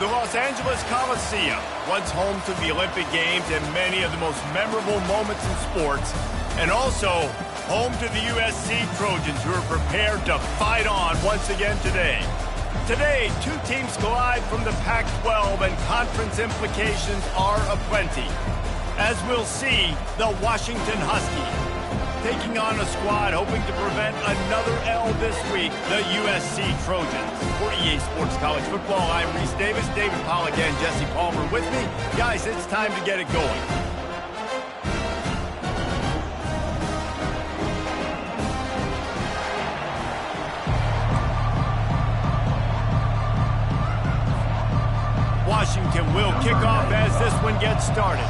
The Los Angeles Coliseum, once home to the Olympic Games and many of the most memorable moments in sports, and also home to the USC Trojans, who are prepared to fight on once again today. Today, two teams collide from the Pac-12, and conference implications are aplenty. As we'll see, the Washington Huskies taking on a squad hoping to prevent another L this week, the USC Trojans. For EA Sports College Football, I'm Reese Davis, David Pollack, and Jesse Palmer with me. Guys, it's time to get it going. Washington will kick off as this one gets started.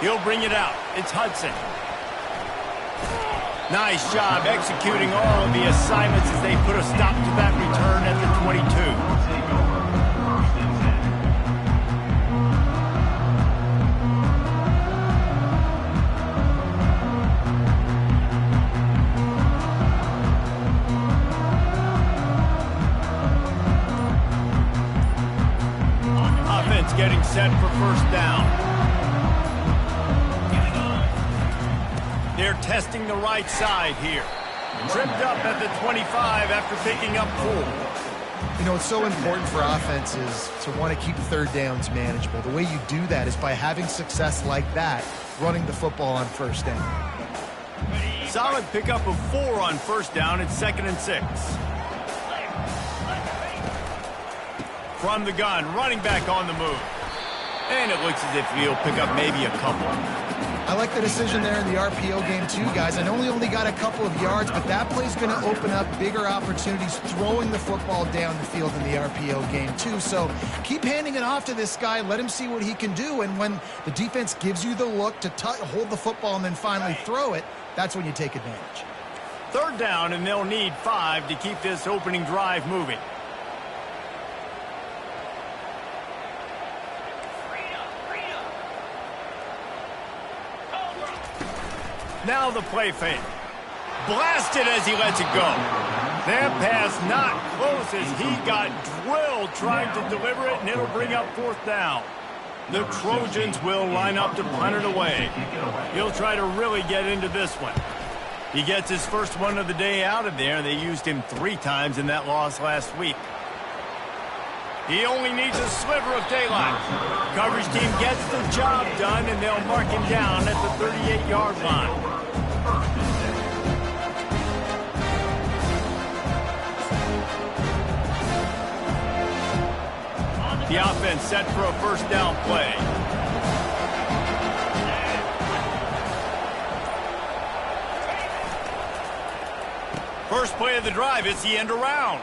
He'll bring it out. It's Hudson. Nice job executing all of the assignments as they put a stop to that return at the 22. Offense getting set for first down. They're testing the right side here. Tripped up at the 25 after picking up 4. You know, it's so important for offenses to want to keep third downs manageable. The way you do that is by having success like that, running the football on first down. Solid pickup of 4 on first down. It's 2nd and 6. From the gun, running back on the move. And it looks as if he'll pick up maybe a couple. I like the decision there in the RPO game too, guys. I know he only got a couple of yards, but that play's going to open up bigger opportunities throwing the football down the field in the RPO game too. So keep handing it off to this guy. Let him see what he can do. And when the defense gives you the look to hold the football and then finally throw it, that's when you take advantage. Third down, and they'll need 5 to keep this opening drive moving. Now the play fake. Blasted as he lets it go. That pass not close as he got drilled trying to deliver it, and it'll bring up 4th down. The Trojans will line up to punt it away. He'll try to really get into this one. He gets his first one of the day out of there. They used him 3 times in that loss last week. He only needs a sliver of daylight. Coverage team gets the job done, and they'll mark him down at the 38-yard line. The offense set for a first down play. First play of the drive, it's the end around.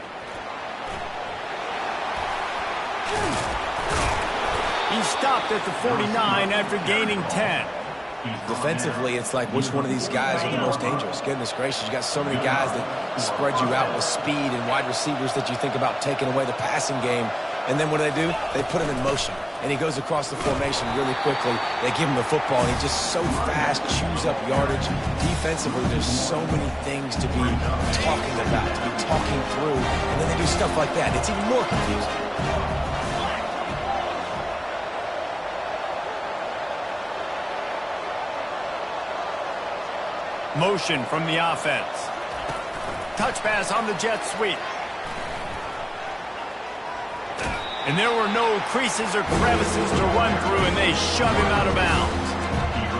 He stopped at the 49 after gaining 10. Defensively, it's like which one of these guys are the most dangerous. Goodness gracious, you got so many guys that spread you out with speed and wide receivers that you think about taking away the passing game. And then what do? They put him in motion. And he goes across the formation really quickly. They give him the football, and he just so fast chews up yardage. Defensively, there's so many things to be talking about, to be talking through. And then they do stuff like that. It's even more confusing. Motion from the offense. Touch pass on the jet sweep. And there were no creases or crevices to run through, and they shove him out of bounds.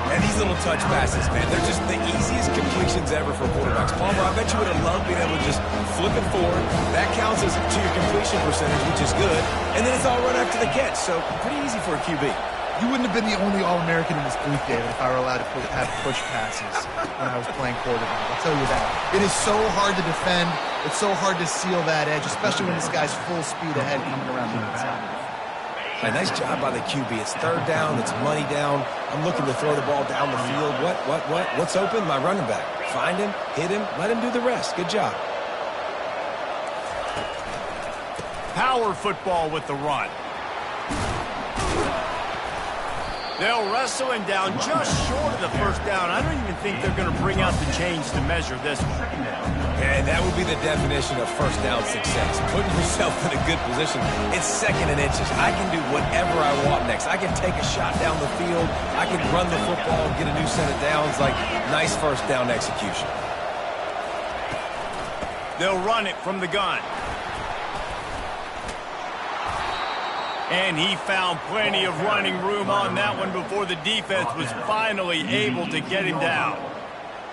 And these little touch passes, man, they're just the easiest completions ever for quarterbacks. Palmer, I bet you would have loved being able to just flip it forward. That counts as to your completion percentage, which is good. And then it's all run after the catch, so pretty easy for a QB. You wouldn't have been the only All-American in this booth, David, if I were allowed to have push passes when I was playing quarterback. I'll tell you that. It is so hard to defend. It's so hard to seal that edge, especially when this guy's full speed ahead coming around the inside. A nice job by the QB. It's third down. It's money down. I'm looking to throw the ball down the field. What? What's open? My running back. Find him, hit him, let him do the rest. Good job. Power football with the run. They'll wrestle him down just short of the first down. I don't even think they're going to bring out the chains to measure this one. And that would be the definition of first down success. Putting yourself in a good position. It's second and inches. I can do whatever I want next. I can take a shot down the field. I can run the football and get a new set of downs. Like, nice first down execution. They'll run it from the gun. And he found plenty of running room on that one before the defense was finally able to get him down.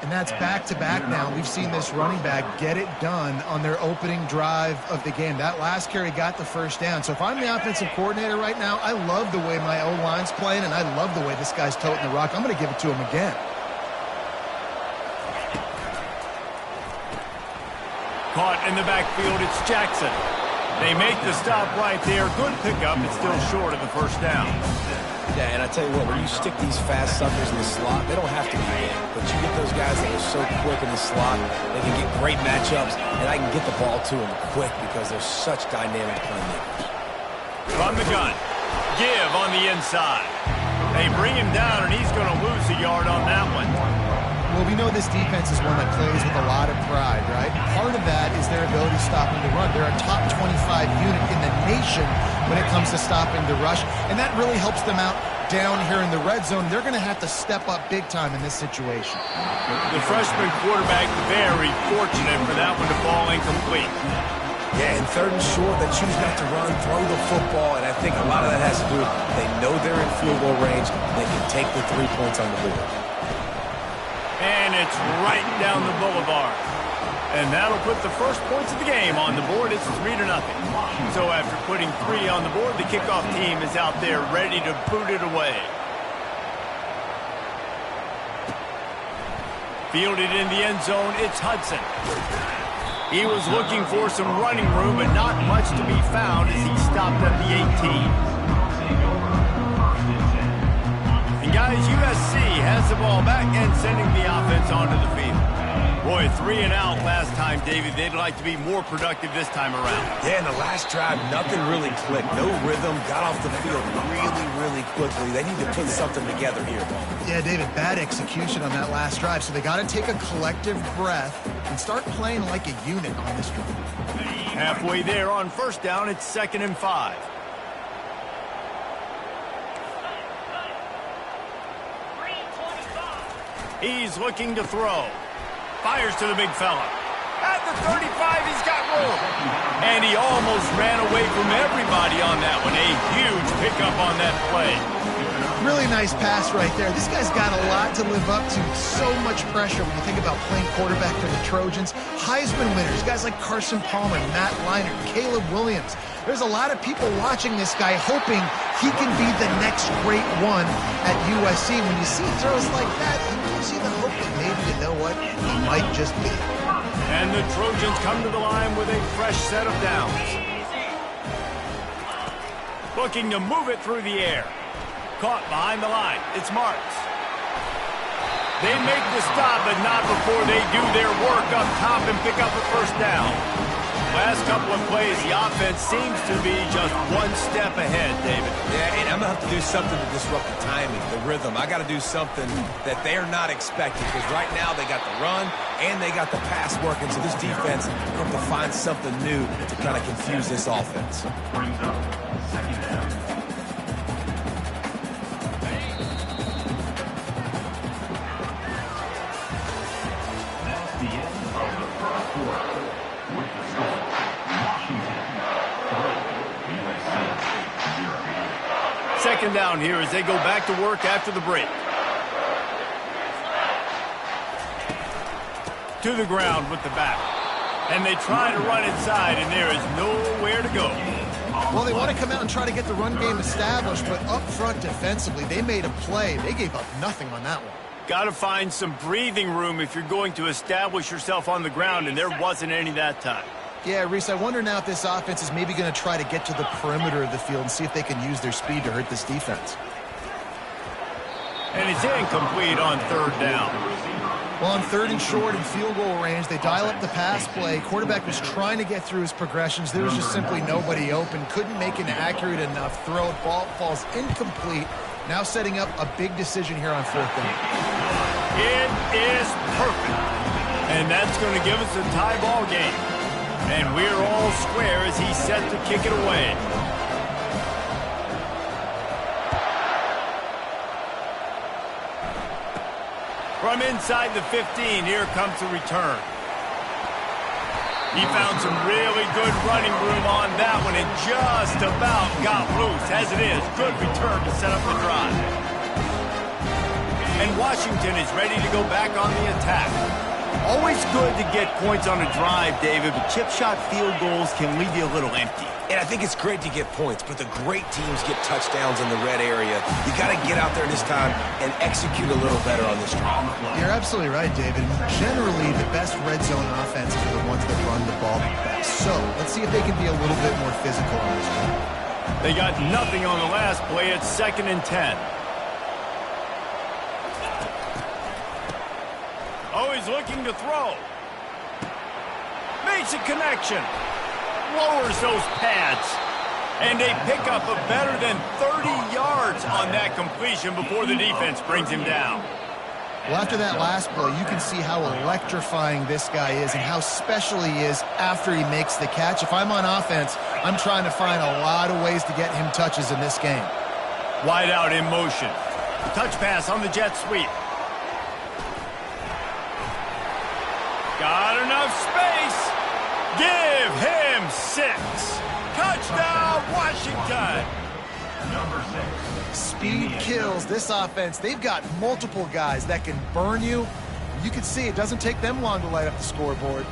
And that's back-to-back now. We've seen this running back get it done on their opening drive of the game. That last carry got the first down. So if I'm the offensive coordinator right now, I love the way my O-line's playing, and I love the way this guy's toting the rock. I'm going to give it to him again. Caught in the backfield, it's Jackson. They make the stop right there. Good pickup. It's still short of the first down. Yeah, and I tell you what, when you stick these fast suckers in the slot, they don't have to be in. But you get those guys that are so quick in the slot, they can get great matchups, and I can get the ball to them quick because they're such dynamic playmakers. From the gun. Give on the inside. They bring him down, and he's going to lose a yard on that one. Well, we know this defense is one that plays with a lot of pride, right? Part of that is their ability stopping the run. They're a top 25 unit in the nation when it comes to stopping the rush, and that really helps them out down here in the red zone. They're going to have to step up big time in this situation. The freshman quarterback very fortunate for that one to fall incomplete. Yeah, and third and short, they choose not to run, throw the football, and I think a lot of that has to do with they know they're in field goal range. They can take the 3 points on the board. And it's right down the boulevard. And that'll put the first points of the game on the board. It's 3-0. So after putting 3 on the board, the kickoff team is out there ready to boot it away. Fielded in the end zone, it's Hudson. He was looking for some running room, but not much to be found as he stopped at the 18. And guys, USC has the ball back and sending the offense onto the field. Boy, 3 and out last time, David. They'd like to be more productive this time around. Yeah, in the last drive, nothing really clicked. No rhythm, got off the field really quickly. They need to put something together here. Yeah, David, bad execution on that last drive. So they got to take a collective breath and start playing like a unit on this drive. Halfway there on first down, it's 2nd and 5. He's looking to throw. Fires to the big fella. At the 35, he's got room. And he almost ran away from everybody on that one. A huge pickup on that play. Really nice pass right there. This guy's got a lot to live up to. So much pressure when you think about playing quarterback for the Trojans. Heisman winners, guys like Carson Palmer, Matt Leinart, Caleb Williams. There's a lot of people watching this guy hoping he can be the next great one at USC. When you see throws like that, it gives you the hope that maybe, you know what, he might just be. And the Trojans come to the line with a fresh set of downs. Looking to move it through the air. Caught behind the line. It's Marks. They make the stop, but not before they do their work up top and pick up a first down. Last couple of plays, the offense seems to be just one step ahead, David. Yeah, and I'm going to have to do something to disrupt the timing, the rhythm. I got to do something that they're not expecting because right now they got the run and they got the pass working. So this defense have to find something new to kind of confuse this offense. Second down here as they go back to work after the break. To the ground with the back. And they try to run inside, and there is nowhere to go. Well, they want to come out and try to get the run game established, but up front defensively, they made a play. They gave up nothing on that one. Got to find some breathing room if you're going to establish yourself on the ground, and there wasn't any that time. Yeah, Reese, I wonder now if this offense is maybe going to try to get to the perimeter of the field and see if they can use their speed to hurt this defense. And it's incomplete on third down. Well, on 3rd and short in field goal range, they dial up the pass play. Quarterback was trying to get through his progressions. There was just simply nobody open. Couldn't make an accurate enough throw. Ball falls incomplete Now setting up a big decision here on 4th down. It is perfect. And that's going to give us a tie ball game. And we're all square as he's set to kick it away. From inside the 15, here comes the return. He found some really good running room on that one and just about got loose. As it is, good return to set up the drive. And Washington is ready to go back on the attack. Always good to get points on a drive, David, but chip shot field goals can leave you a little empty. And I think it's great to get points, but the great teams get touchdowns in the red area. You got to get out there this time and execute a little better on this drive. You're absolutely right, David. Generally, the best red zone offenses are the ones that run the ball the best. So let's see if they can be a little bit more physical on this one. They got nothing on the last play. It's 2nd and 10. Oh, he's looking to throw. Makes a connection. Lowers those pads. And they pick up a better than 30 yards on that completion before the defense brings him down. Well, after that last play, you can see how electrifying this guy is and how special he is after he makes the catch. If I'm on offense, I'm trying to find a lot of ways to get him touches in this game. Wide out in motion. Touch pass on the jet sweep. Got enough space. Give him 6. Touchdown, Washington. Number 6. Speed kills this offense. They've got multiple guys that can burn you. You can see it doesn't take them long to light up the scoreboard.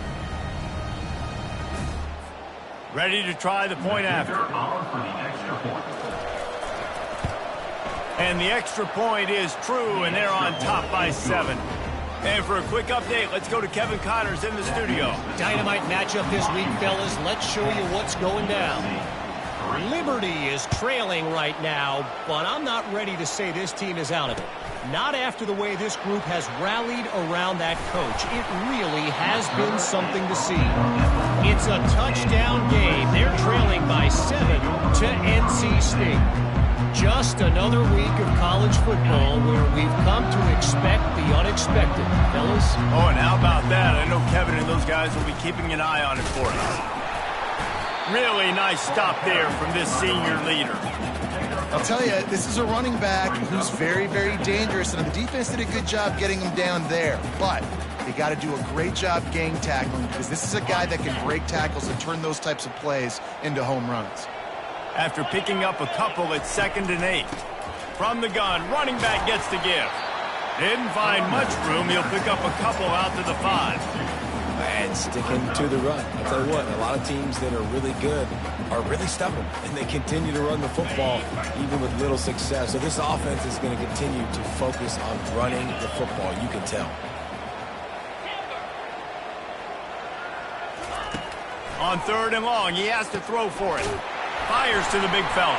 Ready to try the point after. And the extra point is true, and they're on top by 7. And for a quick update, let's go to Kevin Connors in the studio. Dynamite matchup this week, fellas. Let's show you what's going down. Liberty is trailing right now, but I'm not ready to say this team is out of it. Not after the way this group has rallied around that coach. It really has been something to see. It's a touchdown game. They're trailing by 7 to NC State. Just another week of college football where we've come to expect the unexpected, fellas. Oh, and how about that? I know Kevin and those guys will be keeping an eye on it for us. Really nice stop there from this senior leader. I'll tell you, this is a running back who's very, very dangerous, and the defense did a good job getting him down there. But they got to do a great job gang tackling because this is a guy that can break tackles and turn those types of plays into home runs. After picking up a couple, it's 2nd and 8. From the gun, running back gets the give. Didn't find much room. He'll pick up a couple out to the 5. And sticking to the run. I'll tell you what, a lot of teams that are really good are really stubborn, and they continue to run the football even with little success. So this offense is going to continue to focus on running the football. You can tell. On 3rd and long, he has to throw for it. Fires to the big fella.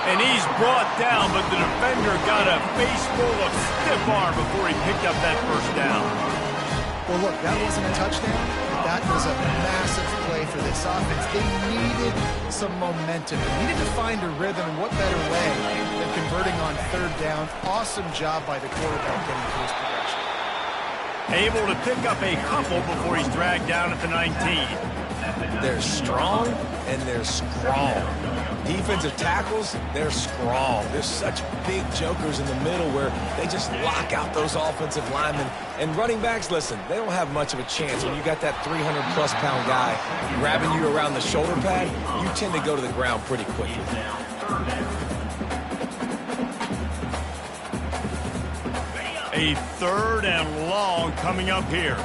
And he's brought down, but the defender got a face full of stiff arm before he picked up that first down. Well, look, that wasn't a touchdown. That was a massive play for this offense. They needed some momentum. They needed to find a rhythm, and what better way than converting on 3rd down. Awesome job by the quarterback getting to his progression. Able to pick up a couple before he's dragged down at the 19. They're strong and they're strong. Defensive tackles, they're strong. There's such big jokers in the middle where they just lock out those offensive linemen. And running backs, listen, they don't have much of a chance. When you got that 300-plus pound guy grabbing you around the shoulder pad, you tend to go to the ground pretty quickly. A 3rd and long coming up here.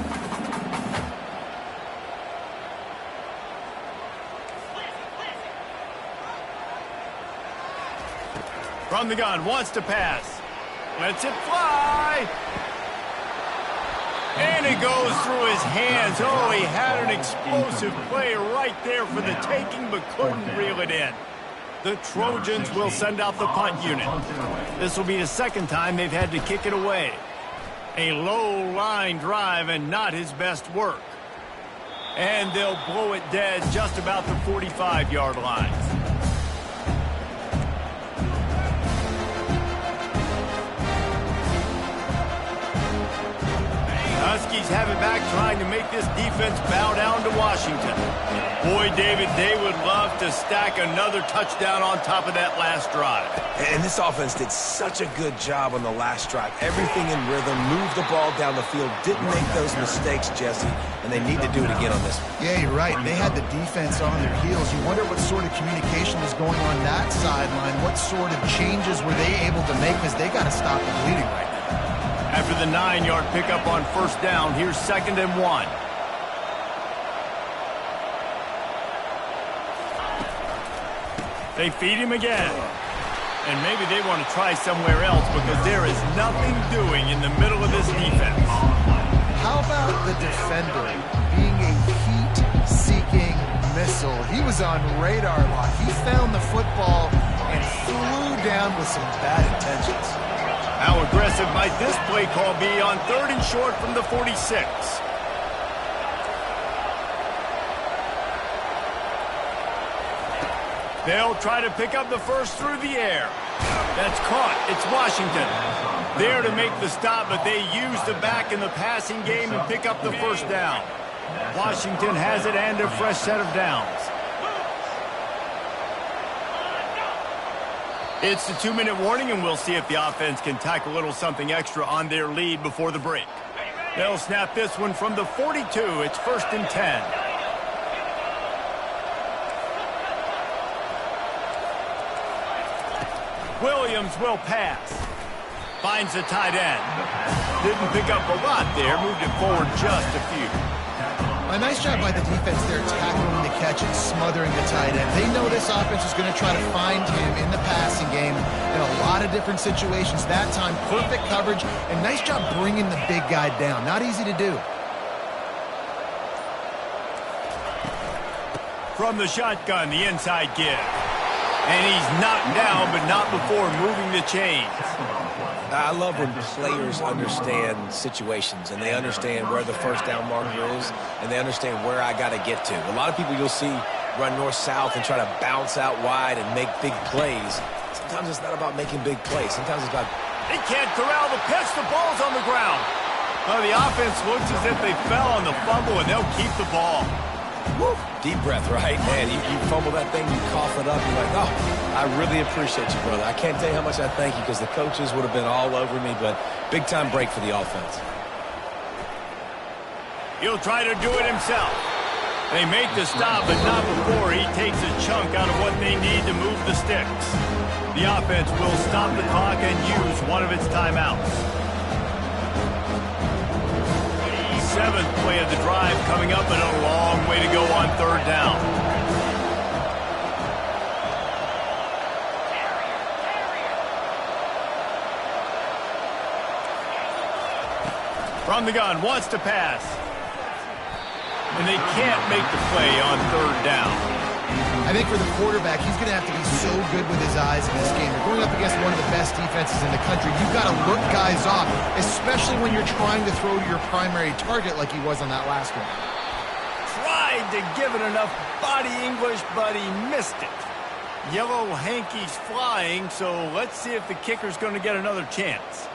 From the gun, wants to pass. Lets it fly. And it goes through his hands. Oh, he had an explosive play right there for the taking, but couldn't reel it in. The Trojans will send out the punt unit. This will be the 2nd time they've had to kick it away. A low line drive and not his best work. And they'll blow it dead just about the 45-yard line. Yankees have it back, trying to make this defense bow down to Washington. Boy, David, they would love to stack another touchdown on top of that last drive. And this offense did such a good job on the last drive. Everything in rhythm, moved the ball down the field, didn't make those mistakes, Jesse, and they need to do it again on this one. Yeah, you're right. They had the defense on their heels. You wonder what sort of communication was going on that sideline. What sort of changes were they able to make, because they got to stop the bleeding right now. After the 9-yard pickup on first down, here's 2nd and 1. They feed him again. And maybe they want to try somewhere else, because there is nothing doing in the middle of this defense. How about the defender being a heat-seeking missile? He was on radar lock. He found the football and flew down with some bad intentions. How aggressive might this play call be on 3rd and short from the 46? They'll try to pick up the first through the air. That's caught. It's Washington. There to make the stop, but they use the back in the passing game and pick up the first down. Washington has it and a fresh set of downs. It's the 2-minute warning, and we'll see if the offense can tack a little something extra on their lead before the break. They'll snap this one from the 42. It's 1st and 10. Williams will pass. Finds the tight end. Didn't pick up a lot there. Moved it forward just a few. A nice job by the defense there, tackling the catch and smothering the tight end. They know this offense is going to try to find him in the passing game in a lot of different situations. That time, perfect coverage, and nice job bringing the big guy down. Not easy to do. From the shotgun, the inside give. And he's knocked down, but not before moving the chains. I love when players understand situations and they understand where the first down marker is and they understand where I got to get to. A lot of people you'll see run north-south and try to bounce out wide and make big plays. Sometimes it's not about making big plays. Sometimes it's about... They can't corral the pitch. The ball's on the ground. Well, the offense looks as if they fell on the fumble, and they'll keep the ball. Woo. Deep breath, right? Man, you fumble that thing, you cough it up, you're like, oh, I really appreciate you, brother. I can't tell you how much I thank you, because the coaches would have been all over me, but big-time break for the offense. He'll try to do it himself. They make the stop, but not before he takes a chunk out of what they need to move the sticks. The offense will stop the clock and use one of its timeouts. 7th play of the drive coming up, and a long way to go on 3rd down. From the gun, wants to pass. And they can't make the play on 3rd down. I think for the quarterback, he's going to have to be so good with his eyes in this game. You're going up against one of the best defenses in the country. You've got to look guys off, especially when you're trying to throw to your primary target like he was on that last one. Tried to give it enough body English, but he missed it. Yellow hankies flying, so let's see if the kicker's going to get another chance.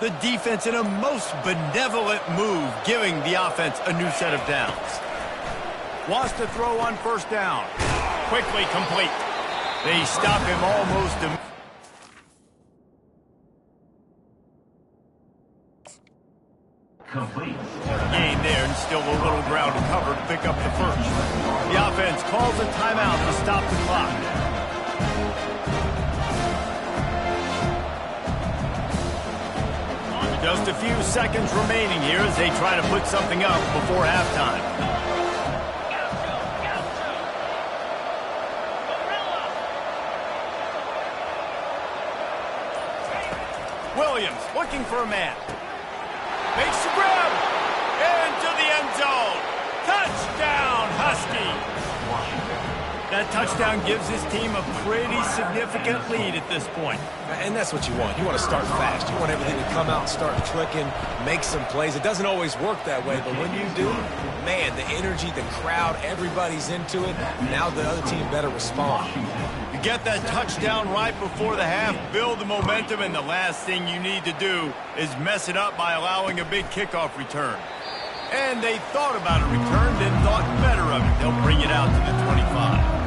The defense in a most benevolent move, giving the offense a new set of downs. Wants to throw on 1st down. Quickly complete. They stop him almost immediately. Complete. Gain there, and still a little ground to cover to pick up the first. The offense calls a timeout to stop the clock. Just a few seconds remaining here as they try to put something up before halftime. Williams looking for a man. Makes the grab. Into the end zone. Touchdown, Husky. That touchdown gives his team a pretty significant lead at this point. And that's what you want. You want to start fast. You want everything to come out and start clicking, make some plays. It doesn't always work that way, but when you do, man, the energy, the crowd, everybody's into it. Now the other team better respond. You get that touchdown right before the half, build the momentum, and the last thing you need to do is mess it up by allowing a big kickoff return. And they thought about a return, then thought better of it. They'll bring it out to the 25.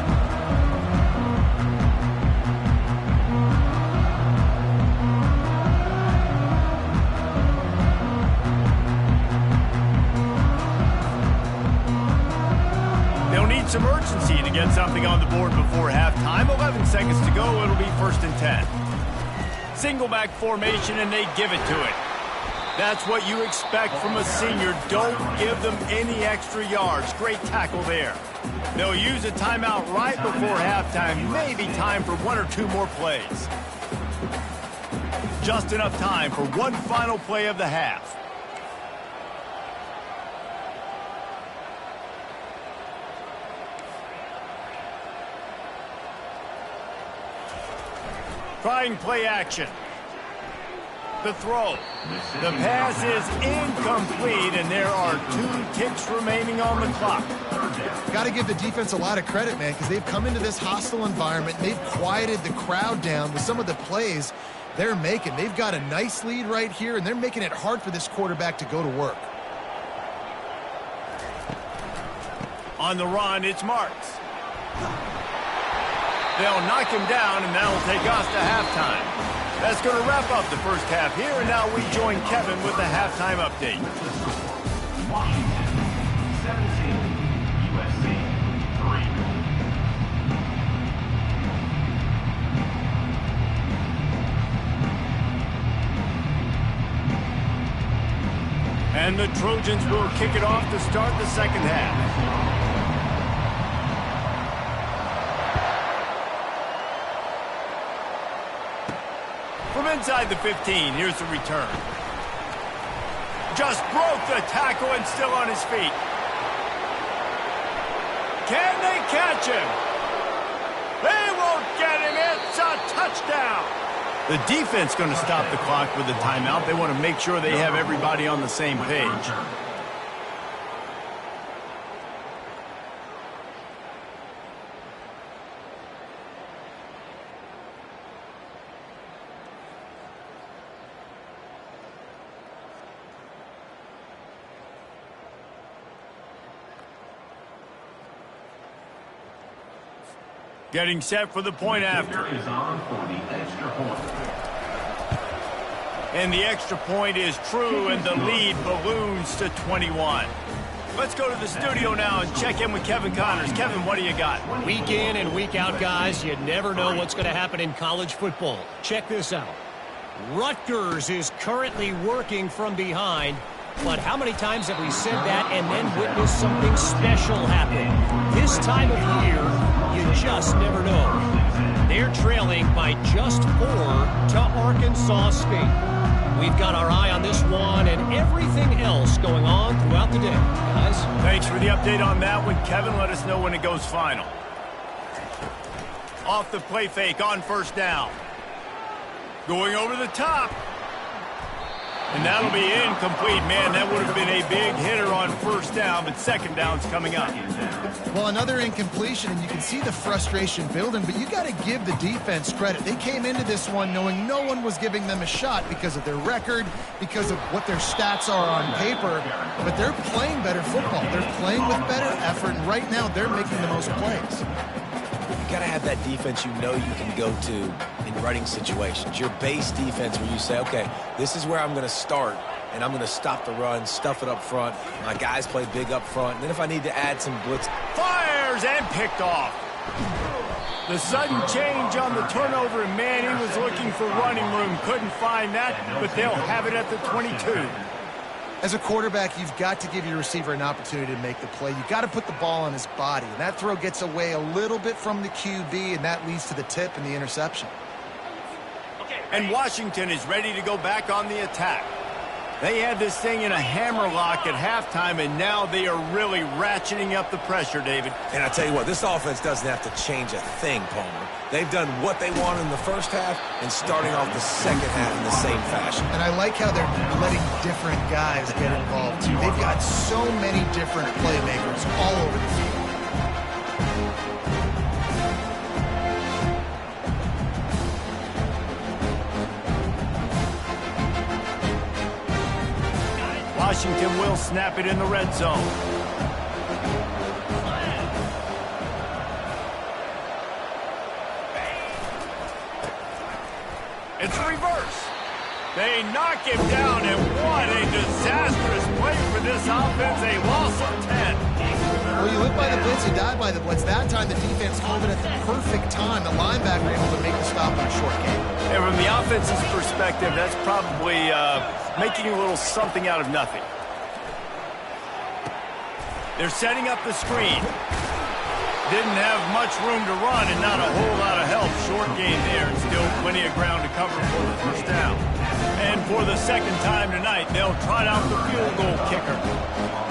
They'll need some urgency to get something on the board before halftime. 11 seconds to go. It'll be 1st and 10. Single back formation, and they give it to it. That's what you expect from a senior. Don't give them any extra yards. Great tackle there. They'll use a timeout right before halftime. Maybe time for 1 or 2 more plays. Just enough time for one final play of the half. Trying play action. The throw. The pass is incomplete, and there are 2 ticks remaining on the clock. Got to give the defense a lot of credit, man, because they've come into this hostile environment. They've quieted the crowd down with some of the plays they're making. They've got a nice lead right here, and they're making it hard for this quarterback to go to work. On the run, it's Marks. They'll knock him down, and that'll take us to halftime. That's going to wrap up the first half here, and now we join Kevin with the halftime update. Washington, 17, USC, 3. And the Trojans will kick it off to start the second half. From inside the 15, here's the return. Just broke the tackle and still on his feet. Can they catch him? They won't get him. It's a touchdown. The defense going to stop the clock with a timeout. They want to make sure they have everybody on the same page. Getting set for the point after. Is on for the extra point. And the extra point is true, and the lead balloons to 21. Let's go to the studio now and check in with Kevin Connors. Kevin, what do you got? Week in and week out, guys, you never know what's going to happen in college football. Check this out. Rutgers is currently working from behind, but how many times have we said that and then witnessed something special happen? This time of year, you just never know. They're trailing by just 4 to Arkansas State. We've got our eye on this one and everything else going on throughout the day, guys. Thanks for the update on that one, Kevin. Let us know when it goes final. Off the play fake on first down. Going over the top. And that'll be incomplete. Man, that would have been a big hitter on first down, but second down's coming up. Well, another incompletion, and you can see the frustration building, but you got to give the defense credit. They came into this one knowing no one was giving them a shot because of their record, because of what their stats are on paper, but they're playing better football. They're playing with better effort, and right now they're making the most plays. You got to have that defense you know you can go to in running situations. Your base defense where you say, okay, this is where I'm going to start, and I'm going to stop the run, stuff it up front. My guys play big up front. And then if I need to add some blitz. Fires and picked off. The sudden change on the turnover, and man, he was looking for running room. Couldn't find that, but they'll have it at the 22. As a quarterback, you've got to give your receiver an opportunity to make the play. You've got to put the ball on his body. And that throw gets away a little bit from the QB, and that leads to the tip and the interception. And Washington is ready to go back on the attack. They had this thing in a hammerlock at halftime, and now they are really ratcheting up the pressure, David. And I tell you what, this offense doesn't have to change a thing, Palmer. They've done what they wanted in the first half and starting off the second half in the same fashion. And I like how they're letting different guys get involved, too. They've got so many different playmakers all over the field. Washington will snap it in the red zone. It's a reverse. They knock him down, and what a disastrous play for this offense. A loss of 10. Well, you live by the blitz, you die by the blitz. That time the defense called it at the perfect time. The linebacker able to make the stop in a short game. And from the offense's perspective, that's probably making a little something out of nothing. They're setting up the screen. Didn't have much room to run and not a whole lot of help. Short game there and still plenty of ground to cover for the first down. And for the second time tonight, they'll trot out the field goal kicker.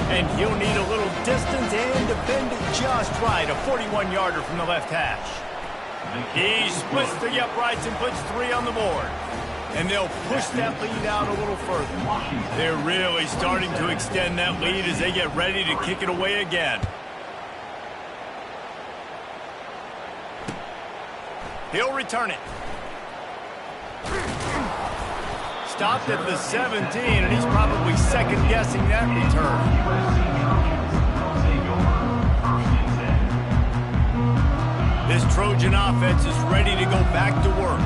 And he'll need a little distance and to bend it just right. A 41-yarder from the left hash. He splits the uprights and puts 3 on the board. And they'll push that lead out a little further. They're really starting to extend that lead as they get ready to kick it away again. He'll return it. Stopped at the 17, and he's probably second-guessing that return. This Trojan offense is ready to go back to work.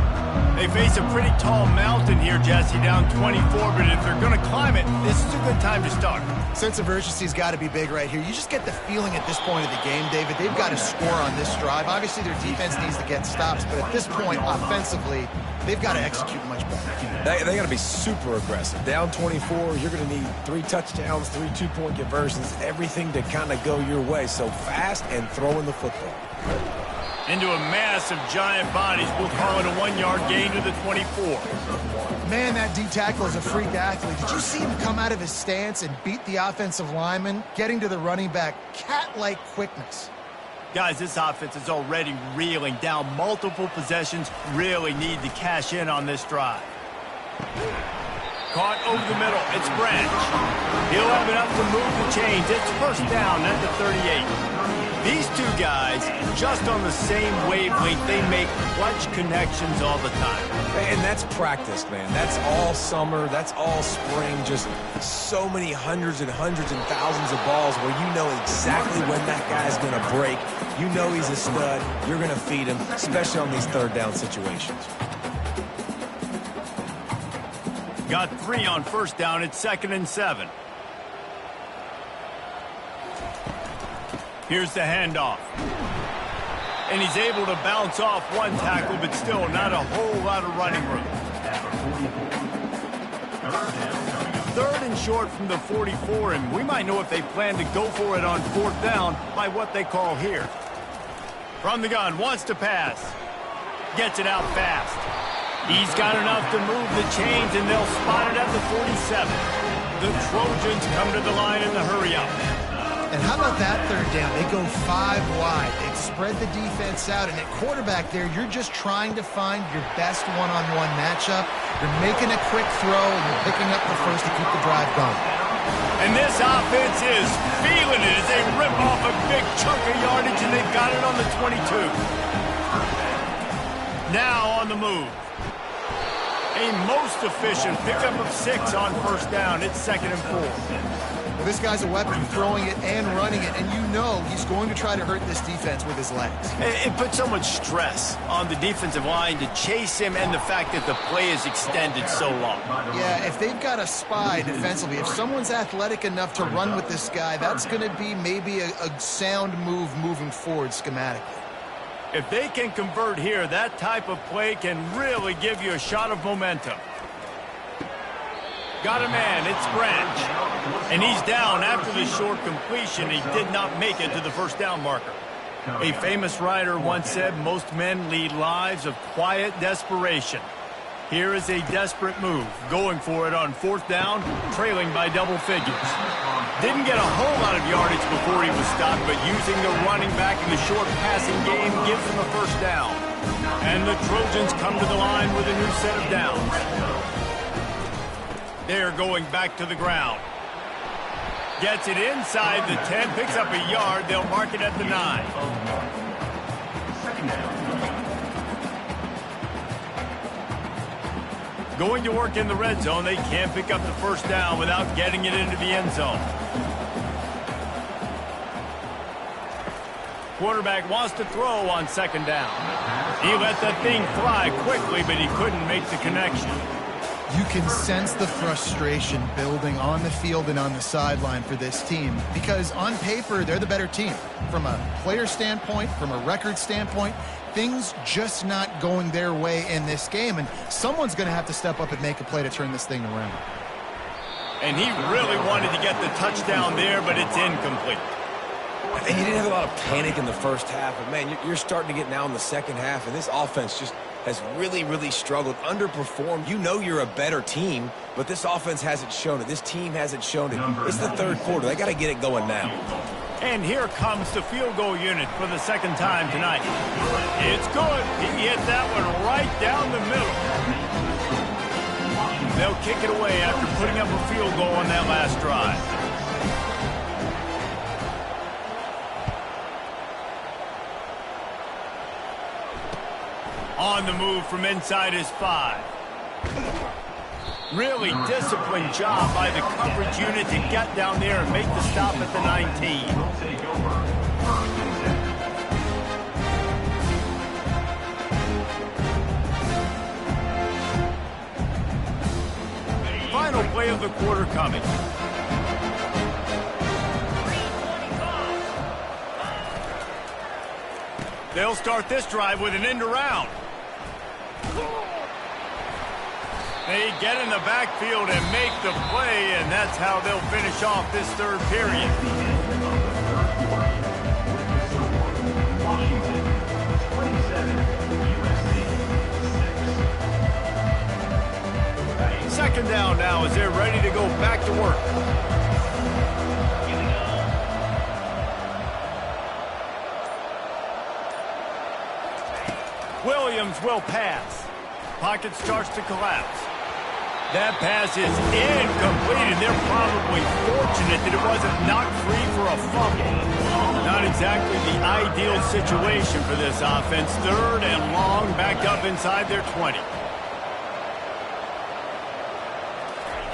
They face a pretty tall mountain here, Jesse, down 24, but if they're going to climb it, this is a good time to start. Sense of urgency's got to be big right here. You just get the feeling at this point of the game, David, they've got to score on this drive. Obviously, their defense needs to get stops, but at this point, offensively, they've got to execute much better. They got to be super aggressive. Down 24, you're going to need 3 touchdowns, 3 two-point conversions, everything to kind of go your way. So fast and throwing the football. Into a mass of giant bodies. We'll call it a 1-yard gain to the 24. Man, that D tackle is a freak athlete. Did you see him come out of his stance and beat the offensive lineman, getting to the running back? Cat-like quickness. Guys, this offense is already reeling down multiple possessions. Really need to cash in on this drive. Caught over the middle. It's Branch. He'll have enough to move the chains. It's first down at the 38. These two guys, just on the same wavelength, they make clutch connections all the time. And that's practice, man. That's all summer. That's all spring. Just so many hundreds and hundreds and thousands of balls where you know exactly when that guy's going to break. You know he's a stud. You're going to feed him, especially on these third down situations. Got 3 on first down. It's 2nd and 7. Here's the handoff. And he's able to bounce off one tackle, but still not a whole lot of running room. 3rd and short from the 44, and we might know if they plan to go for it on 4th down by what they call here. From the gun, wants to pass. Gets it out fast. He's got enough to move the chains, and they'll spot it at the 47. The Trojans come to the line in the hurry-up. And how about that 3rd down? They go 5 wide. They've spread the defense out, and at quarterback there, you're just trying to find your best one-on-one matchup. You're making a quick throw, and you're picking up the first to keep the drive going. And this offense is feeling it as they rip off a big chunk of yardage, and they've got it on the 22. Now on the move. A most efficient pickup of 6 on first down. It's 2nd and 4. Well, this guy's a weapon, throwing it and running it, and you know he's going to try to hurt this defense with his legs. It puts so much stress on the defensive line to chase him, and the fact that the play is extended so long. Yeah, if they've got a spy defensively, if someone's athletic enough to run with this guy, that's going to be maybe a sound move moving forward schematically. If they can convert here, that type of play can really give you a shot of momentum. Got a man, it's Branch. And he's down after the short completion. He did not make it to the first down marker. A famous writer once said, most men lead lives of quiet desperation. Here is a desperate move, going for it on fourth down, trailing by double figures. Didn't get a whole lot of yardage before he was stopped, but using the running back in the short passing game gives him a first down. And the Trojans come to the line with a new set of downs. They're going back to the ground. Gets it inside the 10, picks up a yard. They'll mark it at the 9. Second down. Going to work in the red zone. They can't pick up the first down without getting it into the end zone. Quarterback wants to throw on second down. He let that thing fly quickly, but he couldn't make the connection. You can sense the frustration building on the field and on the sideline for this team because on paper, they're the better team. From a player standpoint, from a record standpoint, things just not going their way in this game, and someone's going to have to step up and make a play to turn this thing around. And he really wanted to get the touchdown there, but it's incomplete. And you didn't have a lot of panic in the first half, but, man, you're starting to get now in the second half, and this offense just has really, really struggled, underperformed. You know you're a better team, but this offense hasn't shown it. This team hasn't shown it. It's the third quarter. They got to get it going now. And here comes the field goal unit for the second time tonight. It's good. He hit that one right down the middle. They'll kick it away after putting up a field goal on that last drive. On the move from inside his 5. Really disciplined job by the coverage unit to get down there and make the stop at the 19. Final play of the quarter coming. They'll start this drive with an end around. They get in the backfield and make the play, and that's how they'll finish off this third period. Washington, 27, USC, 6. Second down now as they're ready to go back to work. Williams will pass. Pocket starts to collapse. That pass is incomplete, and they're probably fortunate that it wasn't knocked free for a fumble. Not exactly the ideal situation for this offense. Third and long, backed up inside their 20.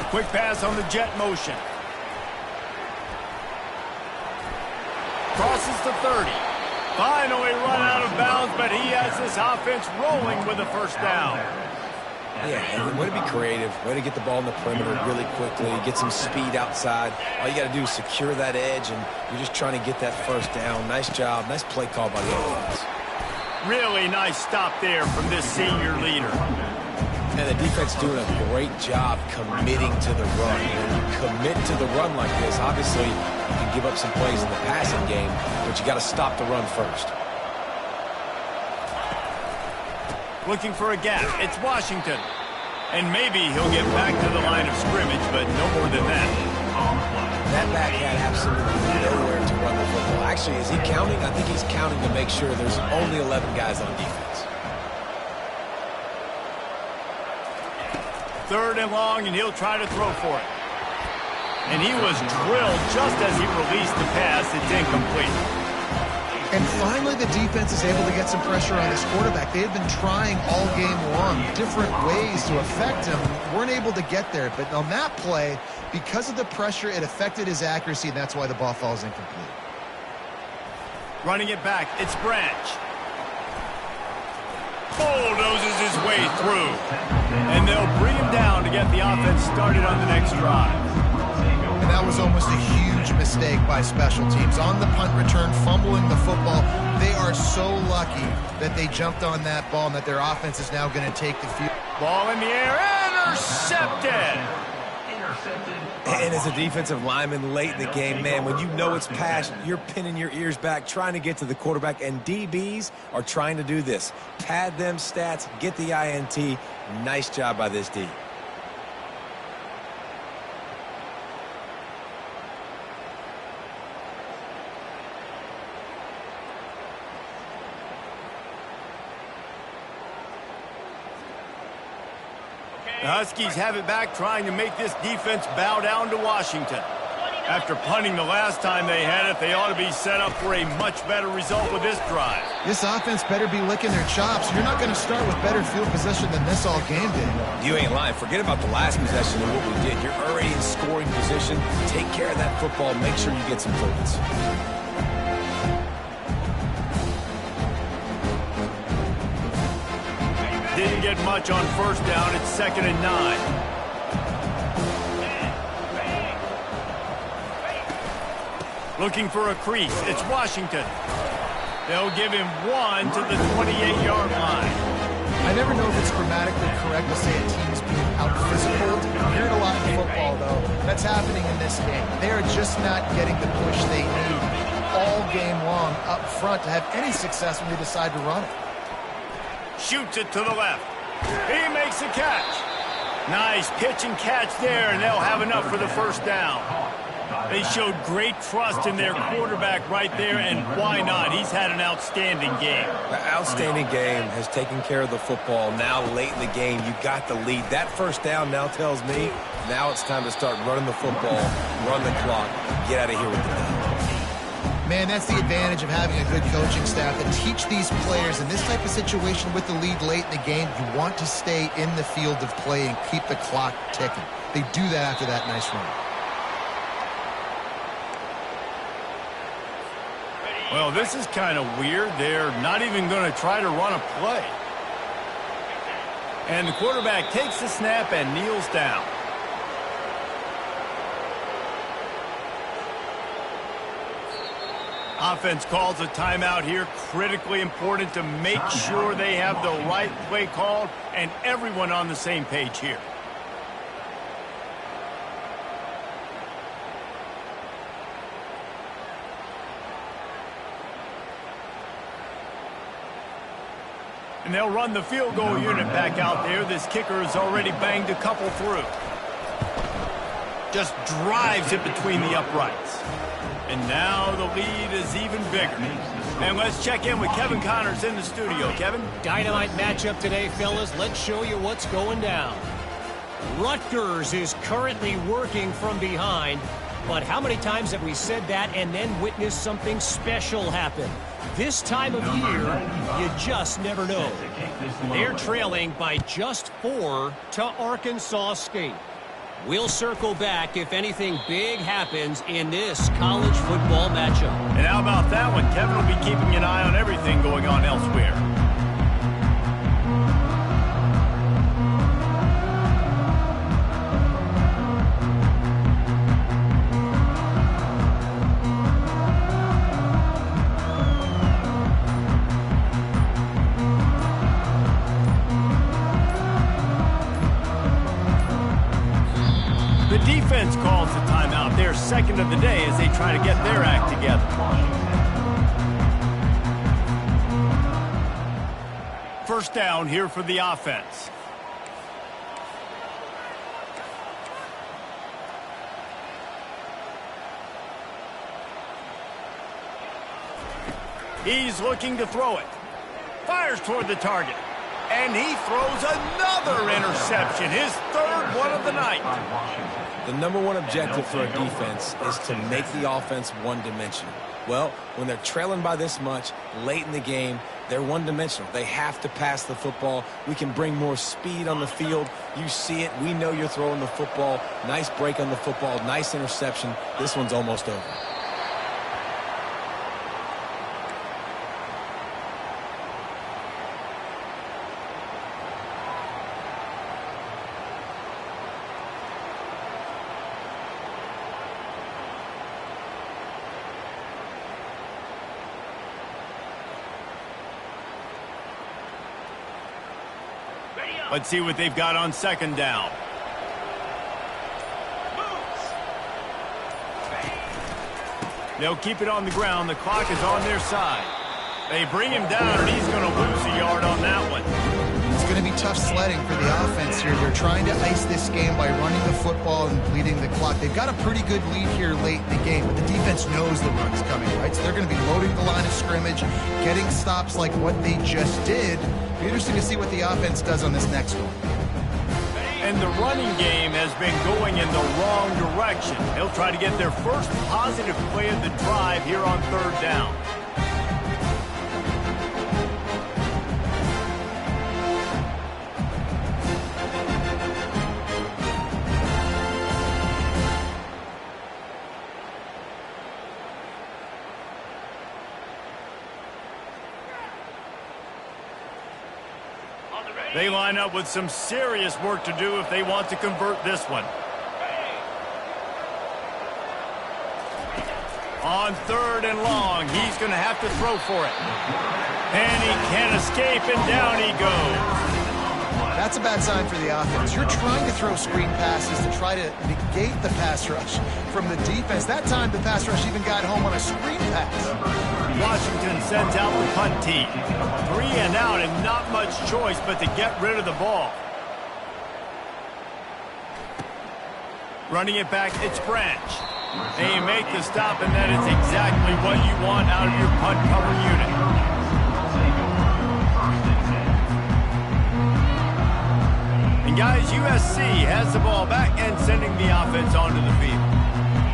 Quick pass on the jet motion. Crosses the 30. Finally run out of bounds, but he has this offense rolling with a first down. Yeah, and way to be creative, way to get the ball in the perimeter really quickly, get some speed outside. All you got to do is secure that edge, and you're just trying to get that first down. Nice job, nice play call by the offense. Really nice stop there from this senior leader. And the defense doing a great job committing to the run. When you commit to the run like this, obviously you can give up some plays in the passing game, but you got to stop the run first. Looking for a gap. It's Washington. And maybe he'll get back to the line of scrimmage, but no more than that. That back had absolutely nowhere to run the football. Actually, is he counting? I think he's counting to make sure there's only 11 guys on defense. Third and long, and he'll try to throw for it. And he was drilled just as he released the pass. It's incomplete. And finally, the defense is able to get some pressure on this quarterback. They had been trying all game long, different ways to affect him. Weren't able to get there. But on that play, because of the pressure, it affected his accuracy, and that's why the ball falls incomplete. Running it back, it's Branch. Bulldozes his way through. And they'll bring him down to get the offense started on the next drive. And that was almost a huge mistake by special teams. On the punt return, fumbling the football. They are so lucky that they jumped on that ball and that their offense is now going to take the field. Ball in the air, intercepted. And as a defensive lineman late in the game, man, when you know it's passed, you're pinning your ears back, trying to get to the quarterback, and DBs are trying to do this. Pad them stats, get the INT. Nice job by this D. The Huskies have it back, trying to make this defense bow down to Washington. After punting the last time they had it, they ought to be set up for a much better result with this drive. This offense better be licking their chops. You're not going to start with better field position than this all game did. You ain't lying. Forget about the last possession and what we did. You're already in scoring position. Take care of that football. Make sure you get some points. Didn't get much on first down. It's 2nd and 9. Looking for a crease. It's Washington. They'll give him 1 to the 28-yard line. I never know if it's grammatically correct to say a team's being out-physical. You hear it a lot in football, though. That's happening in this game. They are just not getting the push they need all game long up front to have any success when they decide to run it. Shoots it to the left. He makes a catch. Nice pitch and catch there, and they'll have enough for the first down. They showed great trust in their quarterback right there, and why not? He's had an outstanding game. The outstanding game has taken care of the football. Now, late in the game, you got the lead. That first down now tells me now it's time to start running the football, run the clock, get out of here with the dub. Man, that's the advantage of having a good coaching staff to teach these players in this type of situation with the lead late in the game. You want to stay in the field of play and keep the clock ticking. They do that after that nice run. Well, this is kind of weird. They're not even going to try to run a play. And the quarterback takes the snap and kneels down. Offense calls a timeout here. Critically important to make sure they have the right play called and everyone on the same page here. And they'll run the field goal unit back out there. This kicker has already banged a couple through. Just drives it between the uprights. And now the lead is even bigger. And let's check in with Kevin Connors in the studio. Kevin? Dynamite matchup today, fellas. Let's show you what's going down. Rutgers is currently working from behind. But how many times have we said that and then witnessed something special happen? This time of year, you just never know. They're trailing by just 4 to Arkansas State. We'll circle back if anything big happens in this college football matchup. And how about that one? Kevin will be keeping an eye on everything going on elsewhere. The defense calls the timeout. Their second of the day as they try to get their act together. First down here for the offense. He's looking to throw it. Fires toward the target. And he throws another interception. His third one of the night. The number one objective for a defense is to make the offense one-dimensional. Well, when they're trailing by this much, late in the game, they're one-dimensional. They have to pass the football. We can bring more speed on the field. You see it. We know you're throwing the football. Nice break on the football. Nice interception. This one's almost over. Let's see what they've got on second down. They'll keep it on the ground. The clock is on their side. They bring him down, and he's going to lose a yard on that one. It's going to be tough sledding for the offense here. They're trying to ice this game by running the football and bleeding the clock. They've got a pretty good lead here late in the game, but the defense knows the run's coming, right? So they're going to be loading the line of scrimmage, getting stops like what they just did. It'll be interesting to see what the offense does on this next one. And the running game has been going in the wrong direction. They'll try to get their first positive play of the drive here on third down. They line up with some serious work to do if they want to convert this one. On third and long, he's going to have to throw for it. And he can't escape, and down he goes. That's a bad sign for the offense. You're trying to throw screen passes to try to negate the pass rush from the defense. That time, the pass rush even got home on a screen pass. Washington sends out the punt team. 3 and out and not much choice but to get rid of the ball. Running it back, it's Branch. They make the stop, and that is exactly what you want out of your punt cover unit. And guys, USC has the ball back and sending the offense onto the field.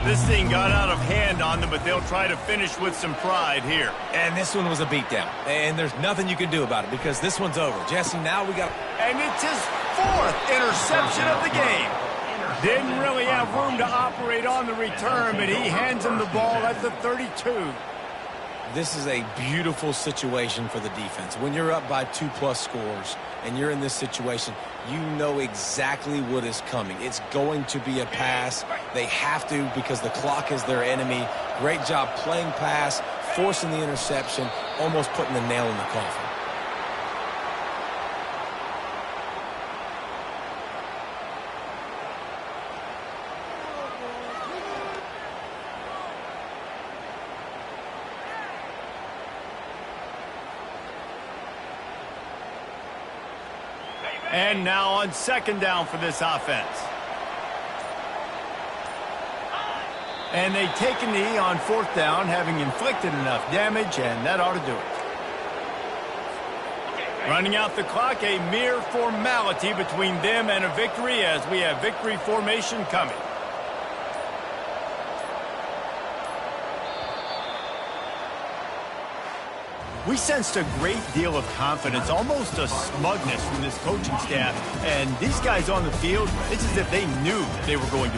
This thing got out of hand on them, but they'll try to finish with some pride here. And this one was a beatdown. And there's nothing you can do about it because this one's over. Jesse, now we got... And it's his 4th interception of the game. Didn't really have room to operate on the return, but he hands him the ball at the 32. This is a beautiful situation for the defense. When you're up by 2+ scores and you're in this situation, you know exactly what is coming. It's going to be a pass. They have to because the clock is their enemy. Great job playing pass, forcing the interception, almost putting the nail in the coffin. And now on second down for this offense. And they take a knee on 4th down, having inflicted enough damage, and that ought to do it. Running out the clock, a mere formality between them and a victory as we have victory formation coming. We sensed a great deal of confidence, almost a smugness from this coaching staff. And these guys on the field, it's as if they knew they were going to win.